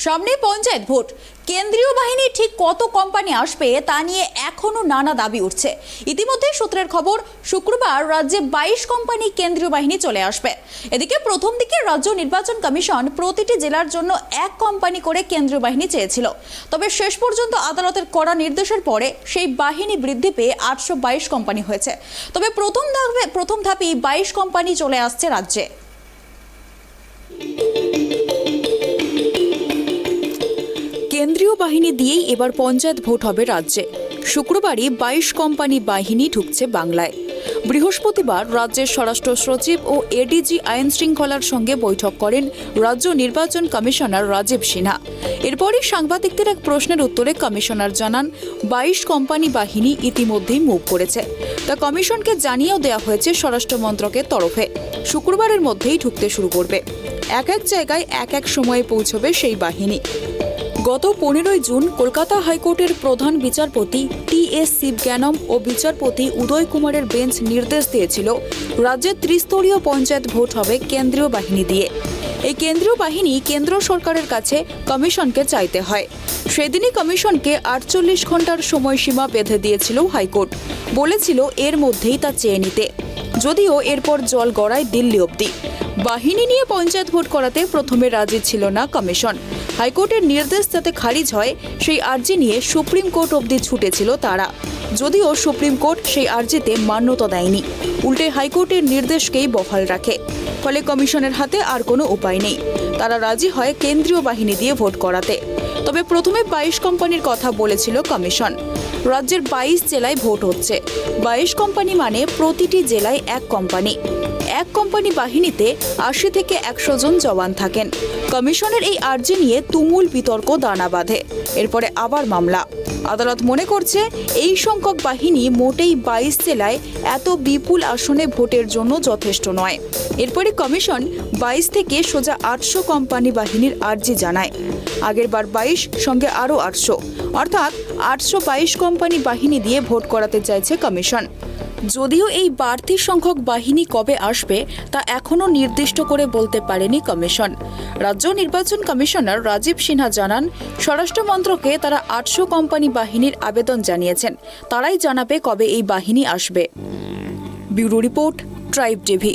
সামনে পঞ্চায়েত ভোট, কেন্দ্রীয় বাহিনী ঠিক কত কোম্পানি আসবে তা নিয়ে এখনো নানা দাবি উঠছে। ইতিমধ্যে সূত্রের খবর, শুক্রবার রাজ্যে 22 কোম্পানি কেন্দ্রীয় বাহিনী চলে আসবে। এদিকে প্রথম দিকে রাজ্য নির্বাচন কমিশন প্রতিটি জেলার জন্য এক কোম্পানি করে কেন্দ্রীয় বাহিনী চেয়েছিল। তবে শেষ পর্যন্ত আদালতের কড়া নির্দেশের পরে সেই বাহিনী বৃদ্ধি পেয়ে 822 কোম্পানি হয়েছে। তবে প্রথম ধাপেই 22 কোম্পানি চলে আসছে রাজ্যে। কেন্দ্রীয় বাহিনী দিয়েই এবার পঞ্চায়েত ভোট হবে রাজ্যে। শুক্রবারই 22 কোম্পানি বাহিনী ঢুকছে বাংলায়। বৃহস্পতিবার রাজ্যের স্বরাষ্ট্র সচিব ও এডিজি আইন শৃঙ্খলার সঙ্গে বৈঠক করেন রাজ্য নির্বাচন কমিশনার রাজীব সিনহা। এরপরই সাংবাদিকদের এক প্রশ্নের উত্তরে কমিশনার জানান, 22 কোম্পানি বাহিনী ইতিমধ্যেই মুভ করেছে। তা কমিশনকে জানিয়েও দেওয়া হয়েছে স্বরাষ্ট্র মন্ত্রকের তরফে। শুক্রবারের মধ্যেই ঢুকতে শুরু করবে। এক এক জায়গায় এক এক সময়ে পৌঁছবে সেই বাহিনী। গত 15 জুন কলকাতা হাইকোর্টের প্রধান বিচারপতি টি.এস. শিবজ্ঞানম ও বিচারপতি উদয় কুমারের বেঞ্চ নির্দেশ দিয়েছিল, রাজ্যের ত্রিস্তরীয় পঞ্চায়েত ভোট হবে কেন্দ্রীয় বাহিনী দিয়ে। এই কেন্দ্রীয় বাহিনী কেন্দ্র সরকারের কাছে কমিশনকে চাইতে হয়। সেদিনই কমিশনকে 48 ঘন্টার সময়সীমা বেঁধে দিয়েছিল হাইকোর্ট। বলেছিল এর মধ্যেই তা চেয়ে নিতে। যদিও এরপর জল গড়ায় দিল্লি অবধি। বাহিনী নিয়ে পঞ্চায়েত ভোট করাতে প্রথমে রাজি ছিল না কমিশন। হাইকোর্টের নির্দেশ যাতে খারিজ হয় সেই আর্জি নিয়ে সুপ্রিম কোর্ট অবধি ছুটেছিল তারা। যদিও সুপ্রিম কোর্ট সেই আর্জিতে মান্যতা দেয়নি, উল্টে হাইকোর্টের নির্দেশকেই বহাল রাখে। ফলে কমিশনের হাতে আর কোনো উপায় নেই। তারা রাজি হয় কেন্দ্রীয় বাহিনী দিয়ে ভোট করাতে। তবে প্রথমে 22 কোম্পানির কথা বলেছিল কমিশন। রাজ্যের 22 জেলায় ভোট হচ্ছে। 22 কোম্পানি মানে প্রতিটি জেলায় এক কোম্পানি। এক কোম্পানি বাহিনীতে 80 থেকে 100 জন জওয়ান থাকেন। কমিশনের এই আর্জি নিয়ে তুমুল বিতর্ক দানা বাঁধে। এরপরে আবার মামলা। আদালত মনে করছে এই সংখ্যক বাহিনী মোটেই 22 জেলায় এত বিপুল আসনে ভোটের জন্য যথেষ্ট নয়। এরপরে কমিশন 22 থেকে সোজা 800 কোম্পানি বাহিনীর আর্জি জানায়। আগের বার 22 সঙ্গে আরও 800, অর্থাৎ 822 কোম্পানি বাহিনী দিয়ে ভোট করাতে চাইছে কমিশন। যদিও এই বাড়তি সংখ্যক বাহিনী কবে আসবে তা এখনও নির্দিষ্ট করে বলতে পারেনি কমিশন। রাজ্য নির্বাচন কমিশনার রাজীব সিনহা জানান, স্বরাষ্ট্র মন্ত্রকে তারা 800 কোম্পানি বাহিনীর আবেদন জানিয়েছেন। তারাই জানাবে কবে এই বাহিনী আসবে। Bureau report, tribe TV.